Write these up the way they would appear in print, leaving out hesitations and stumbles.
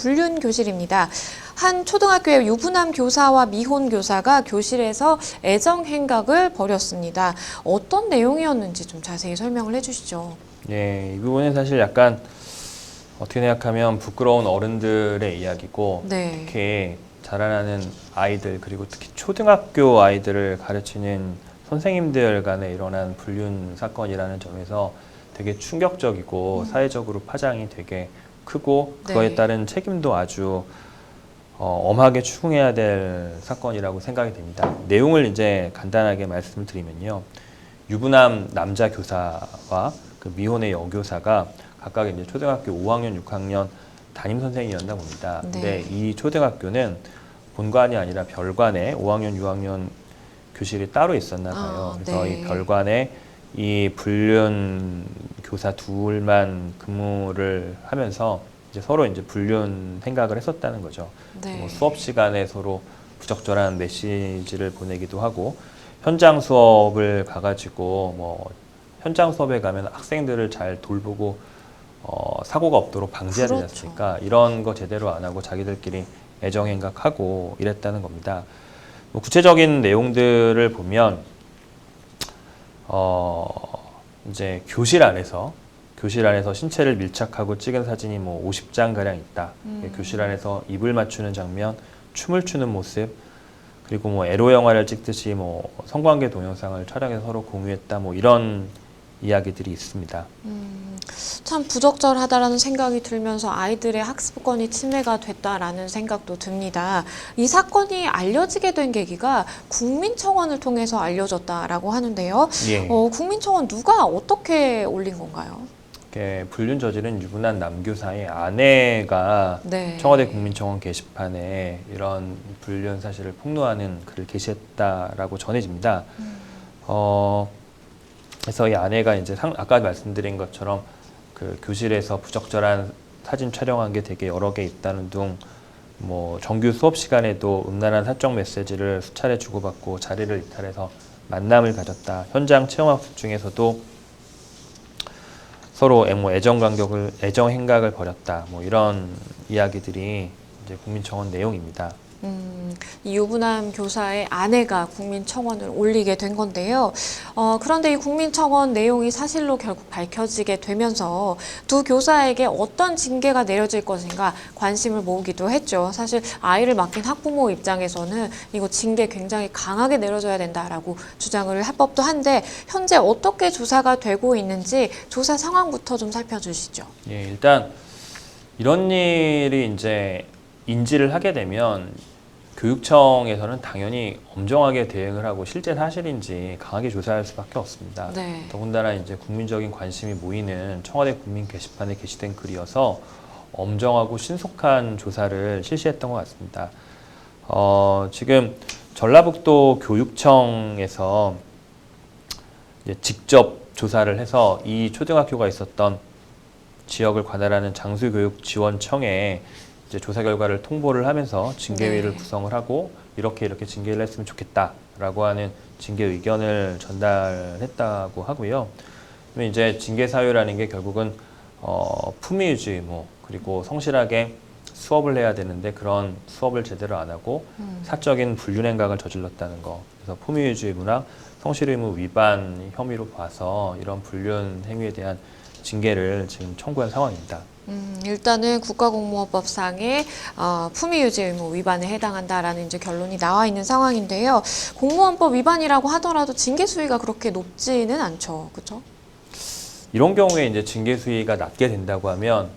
불륜 교실입니다. 한 초등학교의 유부남 교사와 미혼 교사가 교실에서 애정 행각을 벌였습니다. 어떤 내용이었는지 좀 자세히 설명을 해주시죠. 이 부분은 사실 약간 어떻게 생각하면 부끄러운 어른들의 이야기고 네. 특히 자라나는 아이들 그리고 특히 초등학교 아이들을 가르치는 선생님들 간에 일어난 불륜 사건이라는 점에서 되게 충격적이고 사회적으로 파장이 되게 크고 그거에 네. 따른 책임도 아주 엄하게 추궁해야 될 사건이라고 생각이 됩니다. 내용을 이제 간단하게 말씀을 드리면요. 유부남 남자 교사와 그 미혼의 여교사가 각각 이제 초등학교 5학년, 6학년 담임 선생이었나 봅니다. 근데 이 초등학교는 본관이 아니라 별관에 5학년, 6학년 교실이 따로 있었나 봐요. 그래서 이 별관에 이 불륜 교사 둘만 근무를 하면서 이제 서로 이제 불륜 생각을 했었다는 거죠. 뭐 수업 시간에 서로 부적절한 메시지를 보내기도 하고 현장 수업을 가가지고 뭐 현장 수업에 가면 학생들을 잘 돌보고 사고가 없도록 방지해야 되지 않습니까? 이런 거 제대로 안 하고 자기들끼리 애정행각하고 이랬다는 겁니다. 뭐 구체적인 내용들을 보면 이제 교실 안에서 신체를 밀착하고 찍은 사진이 뭐 50장 가량 있다. 교실 안에서 입을 맞추는 장면, 춤을 추는 모습, 그리고 뭐 에로 영화를 찍듯이 뭐 성관계 동영상을 촬영해서 서로 공유했다. 뭐 이런 이야기들이 있습니다. 참 부적절하다라는 생각이 들면서 아이들의 학습권이 침해가 됐다라는 생각도 듭니다. 이 사건이 알려지게 된 계기가 국민청원을 통해서 알려졌다라고 하는데요. 국민청원 누가 어떻게 올린 건가요? 불륜 저지른 유부남 남교사의 아내가 청와대 국민청원 게시판에 이런 불륜 사실을 폭로하는 글을 게시했다라고 전해집니다. 그래서 이 아내가 이제 아까 말씀드린 것처럼 그 교실에서 부적절한 사진 촬영한 게 되게 여러 개 있다는 둥, 뭐 정규 수업 시간에도 음란한 사적 메시지를 수차례 주고받고 자리를 이탈해서 만남을 가졌다. 현장 체험학습 중에서도 서로 애정 행각을 벌였다. 뭐 이런 이야기들이 이제 국민청원 내용입니다. 이 유부남 교사의 아내가 국민청원을 올리게 된 건데요. 그런데 이 국민청원 내용이 사실로 결국 밝혀지게 되면서 두 교사에게 어떤 징계가 내려질 것인가 관심을 모으기도 했죠. 사실 아이를 맡긴 학부모 입장에서는 이거 징계 굉장히 강하게 내려져야 된다라고 주장을 할 법도 한데 현재 어떻게 조사가 되고 있는지 조사 상황부터 좀 살펴주시죠. 일단 이런 일이 이제 인지를 하게 되면 교육청에서는 당연히 엄정하게 대응을 하고 실제 사실인지 강하게 조사할 수밖에 없습니다. 더군다나 이제 국민적인 관심이 모이는 청와대 국민 게시판에 게시된 글이어서 엄정하고 신속한 조사를 실시했던 것 같습니다. 지금 전라북도 교육청에서 이제 직접 조사를 해서 이 초등학교가 있었던 지역을 관할하는 장수교육지원청에 이제 조사 결과를 통보를 하면서 징계위를 구성을 하고 이렇게 징계를 했으면 좋겠다라고 하는 징계 의견을 전달했다고 하고요. 그러면 이제 징계 사유라는 게 결국은 품위 유지 의무 그리고 성실하게 수업을 해야 되는데 그런 수업을 제대로 안 하고 사적인 불륜 행각을 저질렀다는 거. 그래서 품위 유지 의무나 성실 의무 위반 혐의로 봐서 이런 불륜 행위에 대한 징계를 지금 청구한 상황입니다. 일단은 국가공무원법상의 품위유지 의무 위반에 해당한다라는 이제 결론이 나와 있는 상황인데요. 공무원법 위반이라고 하더라도 징계 수위가 그렇게 높지는 않죠, 그렇죠? 이런 경우에 이제 징계 수위가 낮게 된다고 하면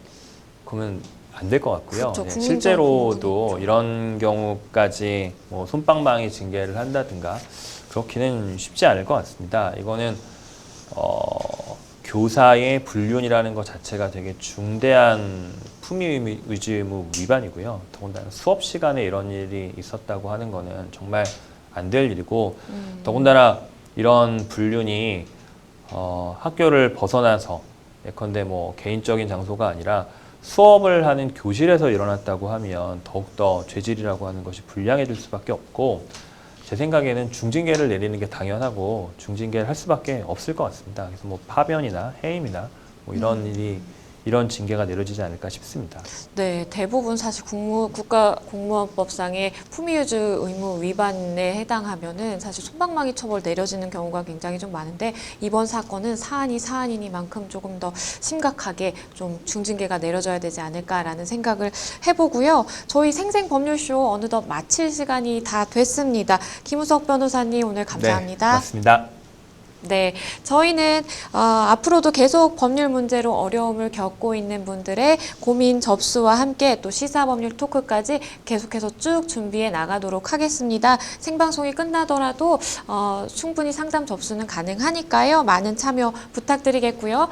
그러면 안 될 것 같고요. 실제로도 이런 경우까지 뭐 솜방망이 징계를 한다든가 그렇기는 쉽지 않을 것 같습니다. 이거는 교사의 불륜이라는 것 자체가 되게 중대한 품위 유지 의무 위반이고요. 더군다나 수업 시간에 이런 일이 있었다고 하는 거는 정말 안 될 일이고 더군다나 이런 불륜이 학교를 벗어나서 예컨대 뭐 개인적인 장소가 아니라 수업을 하는 교실에서 일어났다고 하면 더욱더 죄질이라고 하는 것이 불량해질 수밖에 없고 제 생각에는 중징계를 내리는 게 당연하고 중징계를 할 수밖에 없을 것 같습니다. 그래서 뭐 파변이나 해임이나 뭐 이런 일이 이런 징계가 내려지지 않을까 싶습니다. 네, 대부분 사실 국가공무원법상의 품위유지 의무 위반에 해당하면은 사실 솜방망이 처벌 내려지는 경우가 굉장히 좀 많은데 이번 사건은 사안이 사안이니만큼 조금 더 심각하게 좀 중징계가 내려져야 되지 않을까라는 생각을 해보고요. 저희 생생법률쇼 어느덧 마칠 시간이 다 됐습니다. 김우석 변호사님 오늘 감사합니다. 네, 고맙습니다. 네, 저희는 앞으로도 계속 법률 문제로 어려움을 겪고 있는 분들의 고민 접수와 함께 또 시사법률 토크까지 계속해서 쭉 준비해 나가도록 하겠습니다. 생방송이 끝나더라도 충분히 상담 접수는 가능하니까요. 많은 참여 부탁드리겠고요.